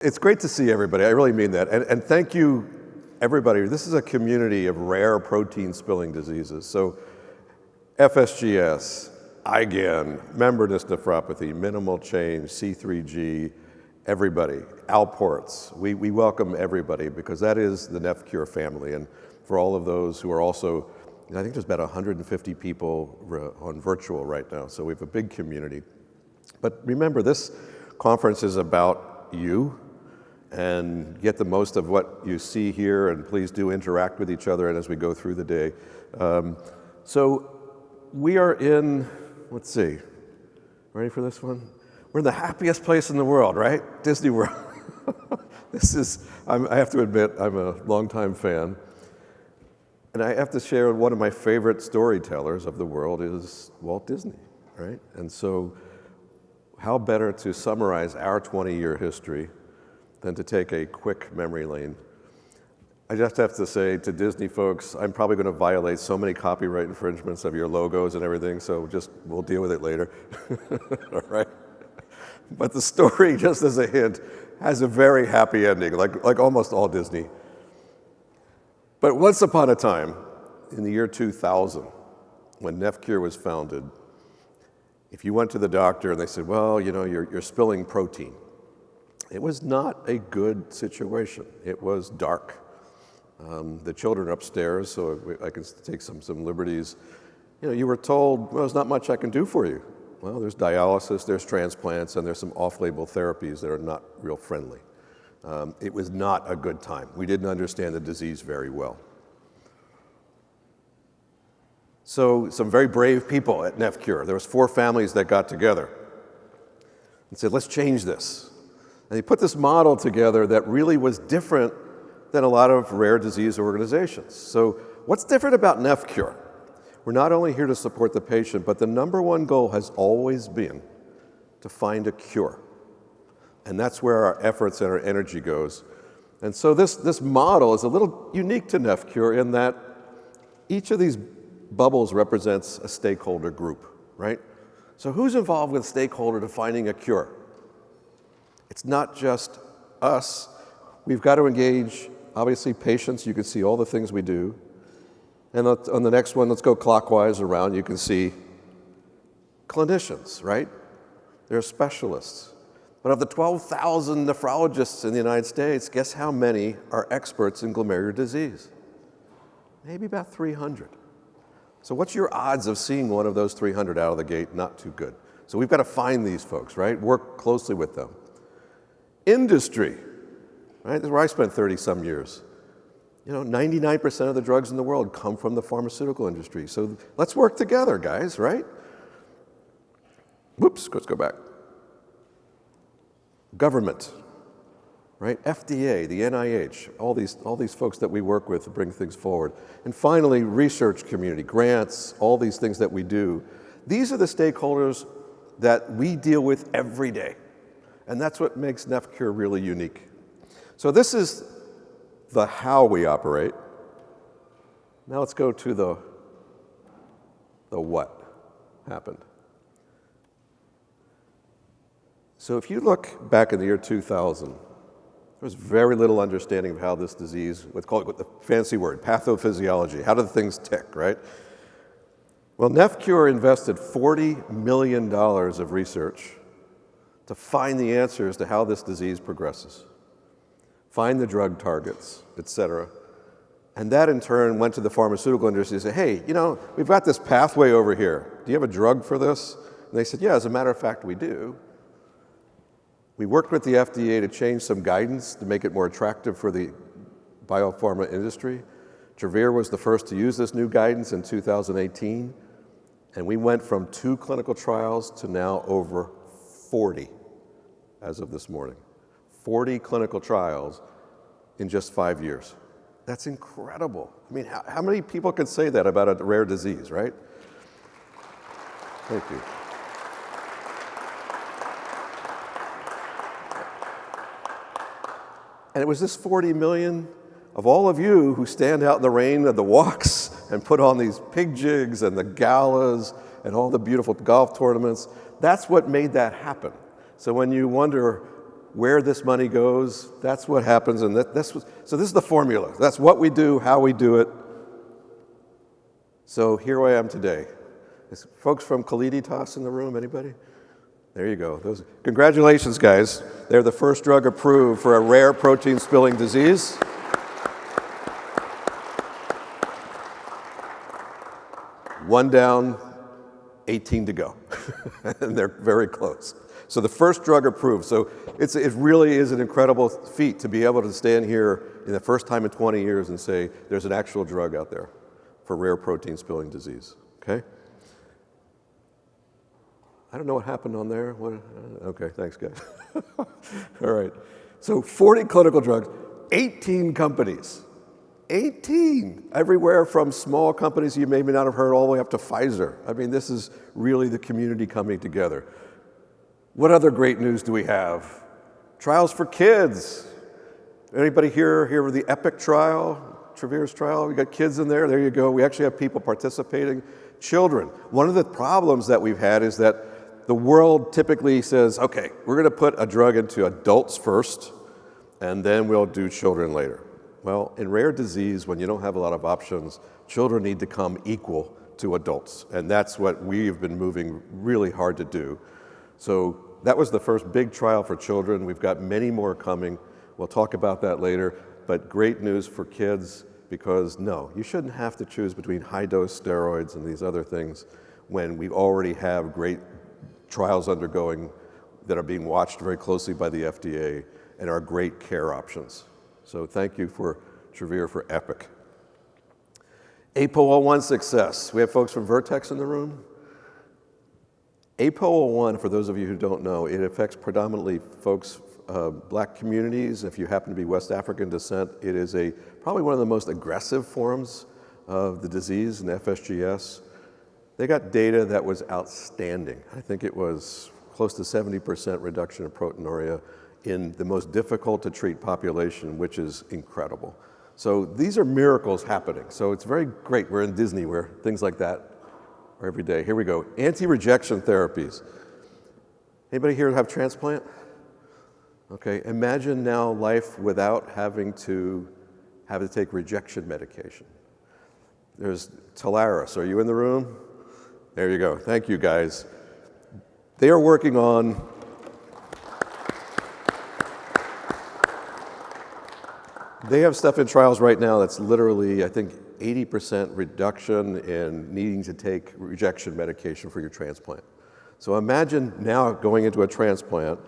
It's great to see everybody. I really mean that. And thank you, everybody. This is a community of rare protein spilling diseases. So FSGS, IgAN, membranous nephropathy, minimal change, C3G, everybody, Alports. We welcome everybody because that is the NephCure family. And for all of those who are also, I think there's about 150 people on virtual right now. So we have a big community. But remember, this conference is about you, and get the most of what you see here, and please do interact with each other and as we go through the day. So we are in, let's see, ready for this one? We're in the happiest place in the world, right? Disney World. I have to admit, I'm a longtime fan. And I have to share one of my favorite storytellers of the world is Walt Disney, right? And so how better to summarize our 20-year history than to take a quick memory lane. I just have to say to Disney folks, I'm probably going to violate so many copyright infringements of your logos and everything, so we'll deal with it later. All right? But the story, just as a hint, has a very happy ending, like almost all Disney. But once upon a time, in the year 2000, when NephCure was founded, if you went to the doctor and they said, well, you know, you're spilling protein, it was not a good situation. It was dark. The children are upstairs, so I can take some liberties. You know, you were told, well, there's not much I can do for you. Well, there's dialysis, there's transplants, and there's some off-label therapies that are not real friendly. It was not a good time. We didn't understand the disease very well. So some very brave people at NephCure, there was 4 families that got together and said, let's change this. And they put this model together that really was different than a lot of rare disease organizations. So what's different about NephCure? We're not only here to support the patient, but the #1 goal has always been to find a cure. And that's where our efforts and our energy goes. And so this model is a little unique to NephCure in that each of these bubbles represents a stakeholder group, right? So who's involved with a stakeholder to finding a cure? It's not just us. We've got to engage, obviously, patients. You can see all the things we do. And on the next one, let's go clockwise around. You can see clinicians, right? They're specialists. But of the 12,000 nephrologists in the United States, guess how many are experts in glomerular disease? Maybe about 300. So what's your odds of seeing one of those 300 out of the gate? Not too good. So we've got to find these folks, right? Work closely with them. Industry, right? This is where I spent 30-some years. You know, 99% of the drugs in the world come from the pharmaceutical industry. So let's work together, guys, right? Whoops, let's go back. Government, right? FDA, the NIH, all these folks that we work with to bring things forward. And finally, research community, grants, all these things that we do. These are the stakeholders that we deal with every day. And that's what makes NephCure really unique. So this is the how we operate. Now let's go to the what happened. So if you look back in the year 2000, there was very little understanding of how this disease, let's call it with the fancy word, pathophysiology. How do things tick, right? Well, NephCure invested $40 million of research to find the answers to how this disease progresses, find the drug targets, et cetera. And that, in turn, went to the pharmaceutical industry and said, hey, you know, we've got this pathway over here. Do you have a drug for this? And they said, yeah, as a matter of fact, we do. We worked with the FDA to change some guidance to make it more attractive for the biopharma industry. Travere was the first to use this new guidance in 2018. And we went from 2 clinical trials to now over 40 as of this morning. 40 clinical trials in just 5 years. That's incredible. I mean, how many people can say that about a rare disease, right? Thank you. And it was this 40 million of all of you who stand out in the rain of the walks and put on these pig jigs and the galas and all the beautiful golf tournaments. That's what made that happen. So when you wonder, where this money goes, that's what happens. And so this is the formula. That's what we do, how we do it. So here I am today. Is folks from Calliditas in the room, anybody? There you go. Congratulations, guys. They're the first drug approved for a rare protein spilling disease. One down, 18 to go. And they're very close. So the first drug approved. So it really is an incredible feat to be able to stand here in the first time in 20 years and say there's an actual drug out there for rare protein spilling disease. Okay? I don't know what happened on there. Okay, thanks, guys. All right. So 40 clinical drugs, 18 companies. 18, everywhere from small companies you may not have heard all the way up to Pfizer. I mean, this is really the community coming together. What other great news do we have? Trials for kids. Anybody here with the EPIC trial, Travere's trial? We got kids in there. There you go. We actually have people participating. Children. One of the problems that we've had is that the world typically says, okay, we're going to put a drug into adults first, and then we'll do children later. Well, in rare disease, when you don't have a lot of options, children need to come equal to adults. And that's what we've been moving really hard to do. So that was the first big trial for children. We've got many more coming. We'll talk about that later. But great news for kids, because no, you shouldn't have to choose between high-dose steroids and these other things when we already have great trials undergoing that are being watched very closely by the FDA and are great care options. So thank you for Travere for EPIC. APOL1 success. We have folks from Vertex in the room. APOL1, for those of you who don't know, it affects predominantly folks, black communities. If you happen to be West African descent, it is probably one of the most aggressive forms of the disease in FSGS. They got data that was outstanding. I think it was close to 70% reduction in proteinuria in the most difficult to treat population, which is incredible. So these are miracles happening. So it's very great. We're in Disney where things like that are every day. Here we go. Anti-rejection therapies. Anybody here have transplant? Okay, imagine now life without having to take rejection medication. There's Talaris. Are you in the room? There you go. Thank you, guys. They are working on They have stuff in trials right now that's literally, I think, 80% reduction in needing to take rejection medication for your transplant. So imagine now going into a transplant,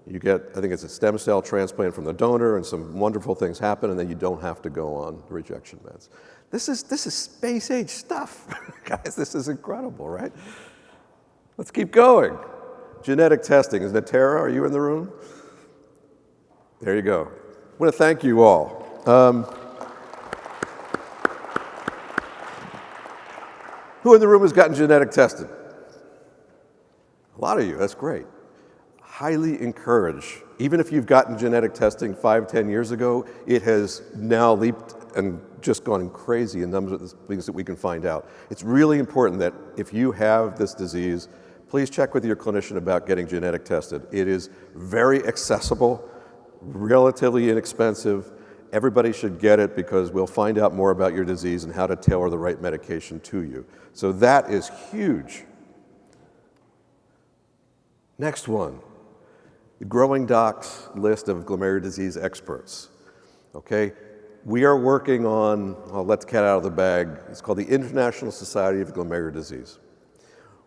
you get, I think it's a stem cell transplant from the donor and some wonderful things happen and then you don't have to go on rejection meds. This is space age stuff. Guys, this is incredible, right? Let's keep going. Genetic testing. Is Natera, are you in the room? There you go. I want to thank you all. Who in the room has gotten genetic tested? A lot of you, that's great. Highly encourage. Even if you've gotten genetic testing 5-10 years ago, it has now leaped and just gone crazy in numbers of the things that we can find out. It's really important that if you have this disease, please check with your clinician about getting genetic tested. It is very accessible, relatively inexpensive. Everybody should get it because we'll find out more about your disease and how to tailor the right medication to you. So that is huge. Next one, the growing docs list of glomerular disease experts. Okay, we are working on, I'll let the cat out of the bag, it's called the International Society of Glomerular Disease.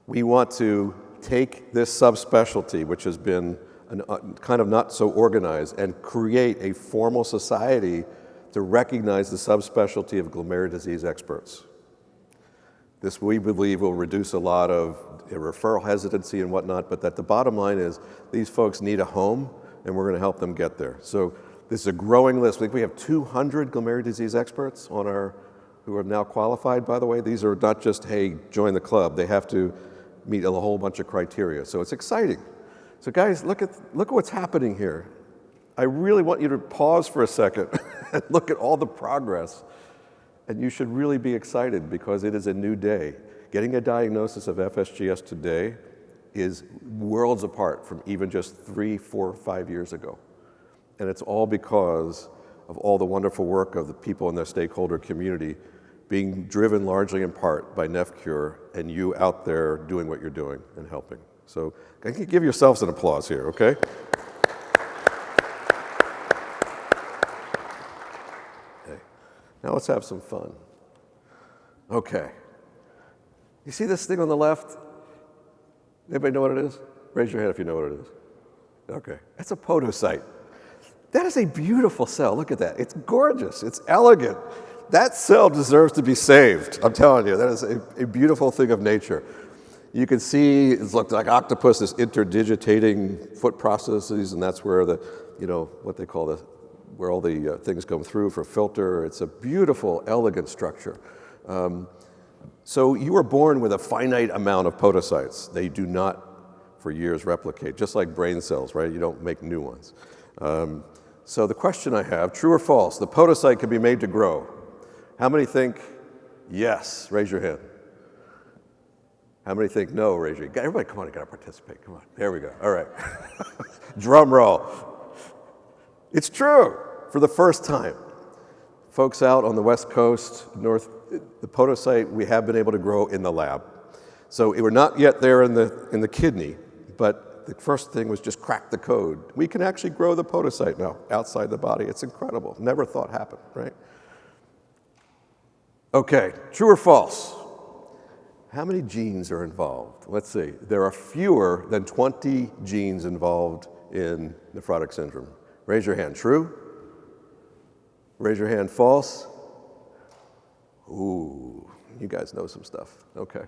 We want to take this subspecialty, which has been kind of not so organized, and create a formal society to recognize the subspecialty of glomerular disease experts. This, we believe, will reduce a lot of referral hesitancy and whatnot, but that the bottom line is these folks need a home, and we're going to help them get there. So this is a growing list. I think we have 200 glomerular disease experts on who are now qualified, by the way. These are not just, hey, join the club. They have to meet a whole bunch of criteria. So it's exciting. So guys, look at what's happening here. I really want you to pause for a second and look at all the progress. And you should really be excited because it is a new day. Getting a diagnosis of FSGS today is worlds apart from even just 3, 4, 5 years ago. And it's all because of all the wonderful work of the people in the stakeholder community being driven largely in part by NephCure and you out there doing what you're doing and helping. So give yourselves an applause here, okay? Okay. Now let's have some fun. Okay. You see this thing on the left? Anybody know what it is? Raise your hand if you know what it is. Okay. That's a podocyte. That is a beautiful cell. Look at that. It's gorgeous. It's elegant. That cell deserves to be saved. I'm telling you, that is a beautiful thing of nature. You can see it looks like octopus is interdigitating foot processes, and that's where the, what they call where all the things come through for filter. It's a beautiful, elegant structure. So you were born with a finite amount of podocytes. They do not, for years, replicate, just like brain cells, right? You don't make new ones. So the question I have, true or false, the podocyte can be made to grow. How many think yes? Raise your hand. How many think no? Raise your hand. Everybody, come on, you gotta participate. Come on, there we go. All right. Drum roll. It's true for the first time. Folks out on the West Coast, the podocyte we have been able to grow in the lab. So we're not yet there in the kidney, but the first thing was just crack the code. We can actually grow the podocyte now outside the body. It's incredible. Never thought happened, right? Okay, true or false? How many genes are involved? Let's see. There are fewer than 20 genes involved in nephrotic syndrome. Raise your hand. True? Raise your hand. False? Ooh, you guys know some stuff. Okay.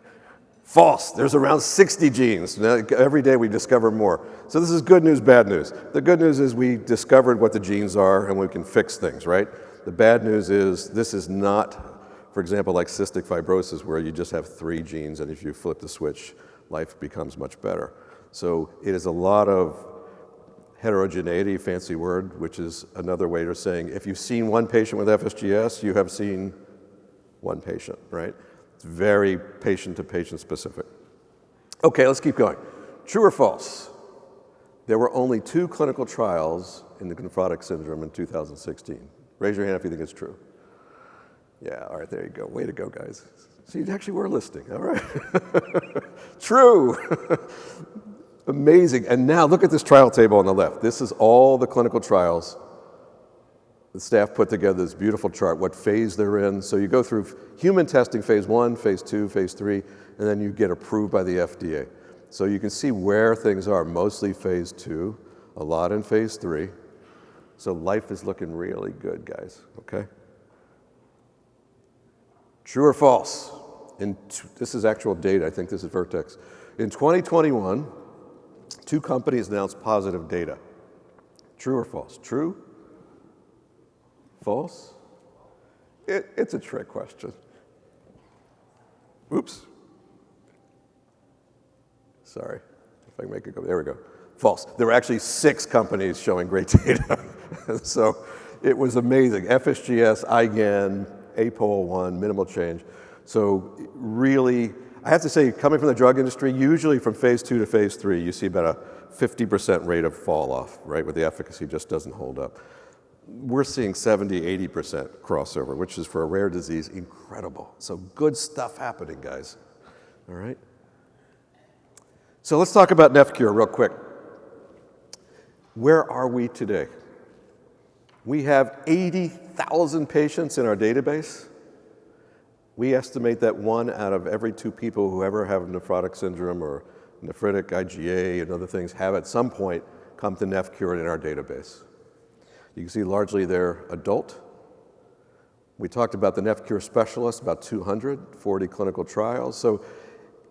False. There's around 60 genes. Now, every day we discover more. So this is good news, bad news. The good news is we discovered what the genes are and we can fix things, right? The bad news is this is not, for example, like cystic fibrosis where you just have 3 genes and if you flip the switch, life becomes much better. So it is a lot of heterogeneity, fancy word, which is another way of saying if you've seen one patient with FSGS, you have seen one patient, right? It's very patient-to-patient specific. Okay, let's keep going. True or false? There were only 2 clinical trials in the nephrotic syndrome in 2016. Raise your hand if you think it's true. Yeah, all right, there you go. Way to go, guys. So you actually were listening, all right. True. Amazing. And now look at this trial table on the left. This is all the clinical trials. The staff put together this beautiful chart, what phase they're in. So you go through human testing, phase 1, phase 2, phase 3, and then you get approved by the FDA. So you can see where things are, mostly phase 2, a lot in phase 3. So life is looking really good, guys, okay? True or false? This is actual data, I think this is Vertex. In 2021, 2 companies announced positive data. True or false? True? False? It's a trick question. Oops. Sorry, if I can make it go, there we go. False. There were actually 6 companies showing great data. So it was amazing. FSGS, IgAN, APOL1, minimal change. So really, I have to say, coming from the drug industry, usually from phase 2 to phase 3, you see about a 50% rate of fall off, right, where the efficacy just doesn't hold up. We're seeing 70, 80% crossover, which is for a rare disease incredible. So good stuff happening, guys. All right? So let's talk about NephCure real quick. Where are we today? We have 80,000 patients in our database. We estimate that 1 out of every 2 people who ever have nephrotic syndrome or nephritic IgA and other things have at some point come to NephCure in our database. You can see largely they're adult. We talked about the NephCure specialists, about 240 clinical trials. So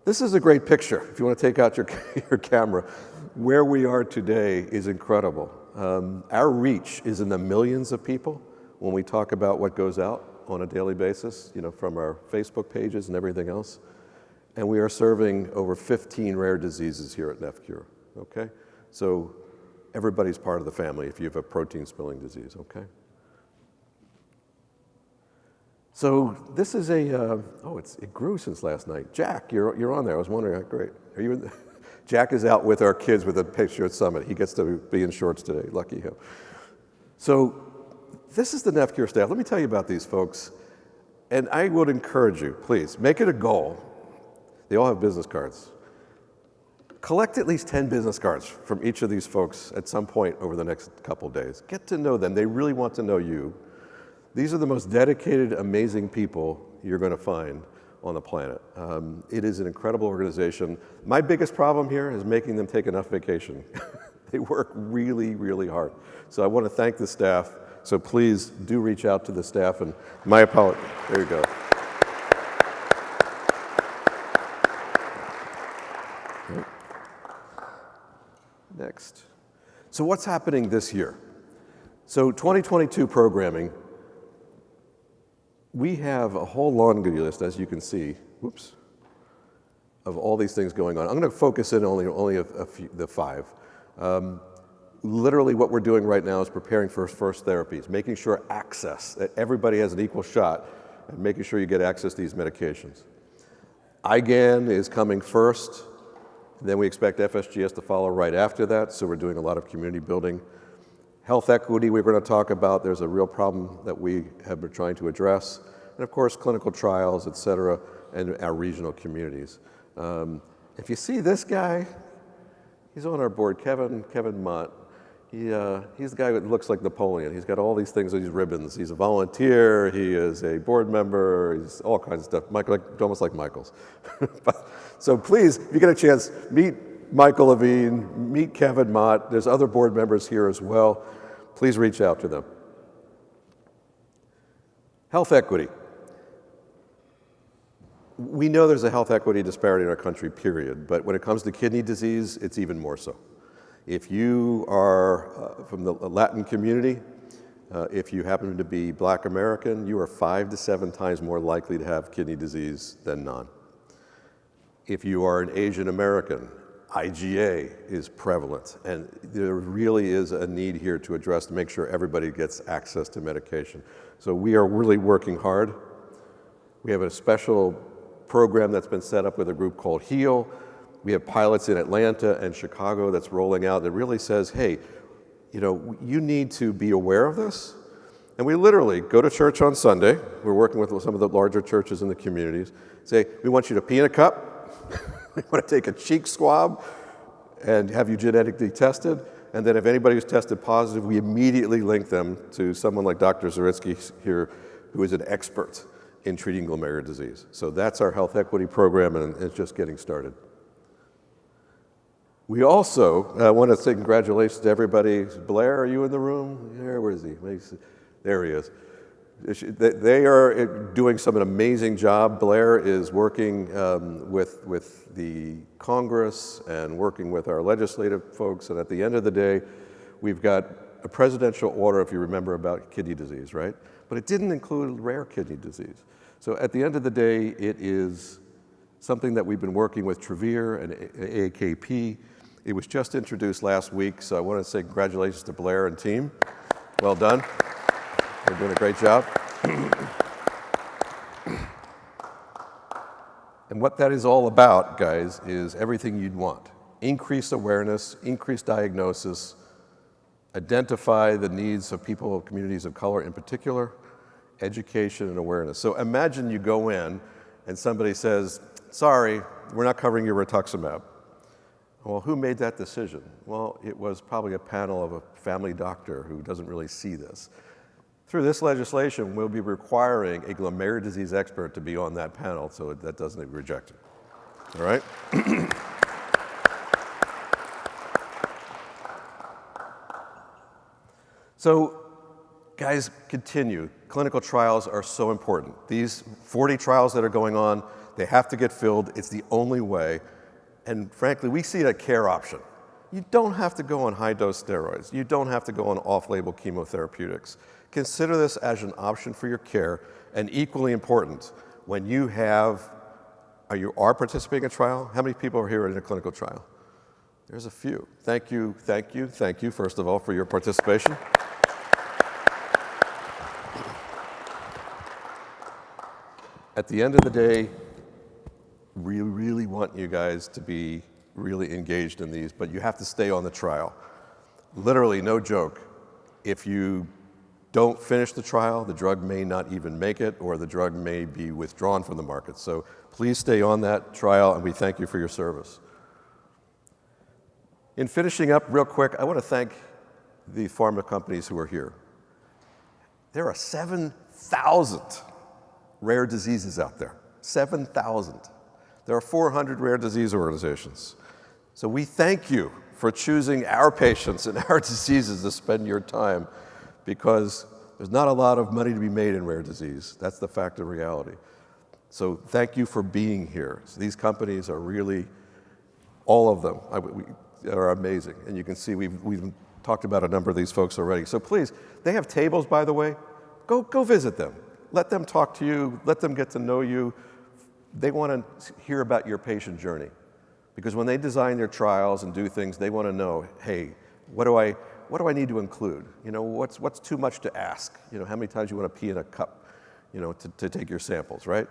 this is a great picture. If you want to take out your camera, where we are today is incredible. Our reach is in the millions of people when we talk about what goes out on a daily basis, from our Facebook pages and everything else. And we are serving over 15 rare diseases here at NephCure, okay? So everybody's part of the family if you have a protein spilling disease, okay? So this is it grew since last night. Jack, you're on there. I was wondering, great. Are you in Jack is out with our kids with a picture at Summit. He gets to be in shorts today, lucky him. So this is the NephCure staff. Let me tell you about these folks. And I would encourage you, please, make it a goal. They all have business cards. Collect at least 10 business cards from each of these folks at some point over the next couple days. Get to know them. They really want to know you. These are the most dedicated, amazing people you're going to find on the planet. It is an incredible organization. My biggest problem here is making them take enough vacation. They work really, really hard. So I want to thank the staff. So please do reach out to the staff. And my apologies. There you go. Next. So what's happening this year? So 2022 programming, we have a whole laundry list, as you can see, whoops, of all these things going on. I'm going to focus in only a few, the 5. Literally what we're doing right now is preparing for first therapies, making sure access, that everybody has an equal shot, and making sure you get access to these medications. IgAN is coming first. Then we expect FSGS to follow right after that, so we're doing a lot of community building. Health equity we're going to talk about. There's a real problem that we have been trying to address. And of course, clinical trials, et cetera, and our regional communities. If you see this guy, he's on our board, Kevin Mott. He's the guy that looks like Napoleon. He's got all these things, these ribbons. He's a volunteer, he is a board member, he's all kinds of stuff. Almost like Michael's. So please, if you get a chance, meet Michael Levine, meet Kevin Mott. There's other board members here as well. Please reach out to them. Health equity. We know there's a health equity disparity in our country, period. But when it comes to kidney disease, it's even more so. If you are from the Latin community, if you happen to be Black American, you are 5 to 7 times more likely to have kidney disease than non. If you are an Asian American, IgA is prevalent, and there really is a need here to address to make sure everybody gets access to medication. So we are really working hard. We have a special program that's been set up with a group called HEAL. We have pilots in Atlanta and Chicago that's rolling out that really says, hey, you need to be aware of this. And we literally go to church on Sunday. We're working with some of the larger churches in the communities. Say, we want you to pee in a cup. We want to take a cheek swab and have you genetically tested. And then if anybody who's tested positive, we immediately link them to someone like Dr. Zaritsky here, who is an expert in treating glomerular disease. So that's our health equity program, and it's just getting started. We also want to say congratulations to everybody. Blair, are you in the room? Where is he? There he is. They are doing an amazing job. Blair is working with the Congress and working with our legislative folks. And at the end of the day, we've got a presidential order, if you remember, about kidney disease, right? But it didn't include rare kidney disease. So at the end of the day, it is something that we've been working with Travere and AAKP. It was just introduced last week, so I want to say congratulations to Blair and team. Well done. They're doing a great job. And what that is all about, guys, is everything you'd want. Increase awareness, increase diagnosis, identify the needs of people, communities of color in particular, education and awareness. So imagine you go in and somebody says, sorry, we're not covering your rituximab. Well, who made that decision? Well, it was probably a panel of a family doctor who doesn't really see this. Through this legislation, we'll be requiring a glomerular disease expert to be on that panel so that doesn't get rejected. All right? So, guys, continue. Clinical trials are so important. These 40 trials that are going on, they have to get filled. It's the only way. And frankly, we see it a care option. You don't have to go on high-dose steroids. You don't have to go on off-label chemotherapeutics. Consider this as an option for your care, and equally important, when you are participating in a trial, how many people are here in a clinical trial? There's a few. Thank you, first of all, for your participation. At the end of the day, we really want you guys to be really engaged in these, but you have to stay on the trial. Literally, no joke. If you don't finish the trial, the drug may not even make it, or the drug may be withdrawn from the market. So please stay on that trial, and we thank you for your service. In finishing up real quick, I want to thank the pharma companies who are here. There are 7,000 rare diseases out there, 7,000. There are 400 rare disease organizations. So we thank you for choosing our patients and our diseases to spend your time, because there's not a lot of money to be made in rare disease. That's the fact of reality. So thank you for being here. So these companies are really, all of them, are amazing. And you can see we've talked about a number of these folks already. So please, they have tables, by the way. Go visit them. Let them talk to you. Let them get to know you. They want to hear about your patient journey. Because when they design their trials and do things, they want to know, hey, what do I need to include? You know, what's too much to ask? You know, how many times you want to pee in a cup, you know, to take your samples, right?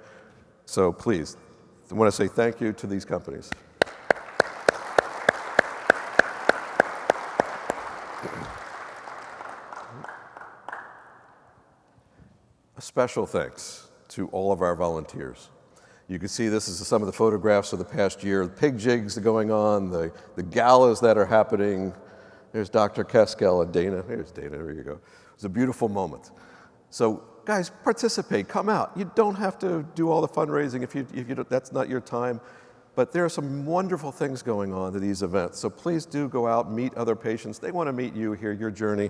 So please, I want to say thank you to these companies. A special thanks to all of our volunteers. You can see this is some of the photographs of the past year, the pig jigs going on, the galas that are happening. There's Dr. Keskel and Dana. There's Dana, there you go. It was a beautiful moment. So guys, participate, come out. You don't have to do all the fundraising if you that's not your time, but there are some wonderful things going on at these events. So please do go out, meet other patients. They want to meet you, hear your journey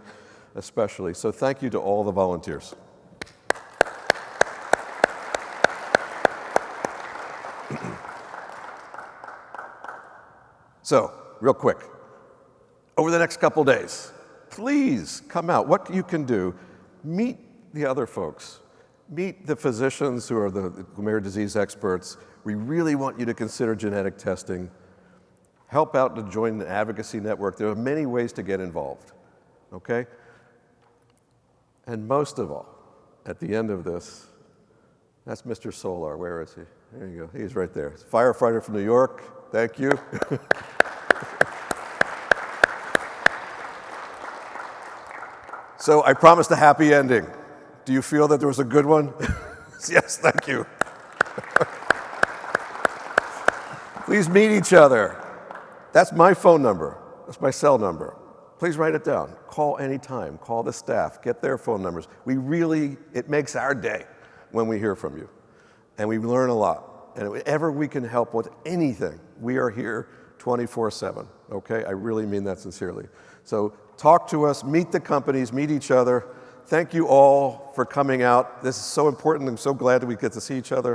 especially. So thank you to all the volunteers. So, real quick, over the next couple days, please come out. What you can do, meet the other folks. Meet the physicians who are the glomerular disease experts. We really want you to consider genetic testing. Help out to join the advocacy network. There are many ways to get involved, okay? And most of all, at the end of this, that's Mr. Solar. Where is he? There you go. He's right there. Firefighter from New York. Thank you. So I promised a happy ending. Do you feel that there was a good one? Yes, thank you. Please meet each other. That's my phone number. That's my cell number. Please write it down. Call anytime. Call the staff. Get their phone numbers. It makes our day when we hear from you. And we learn a lot. And whenever we can help with anything, we are here 24/7, okay? I really mean that sincerely. So talk to us, meet the companies, meet each other. Thank you all for coming out. This is so important. I'm so glad that we get to see each other.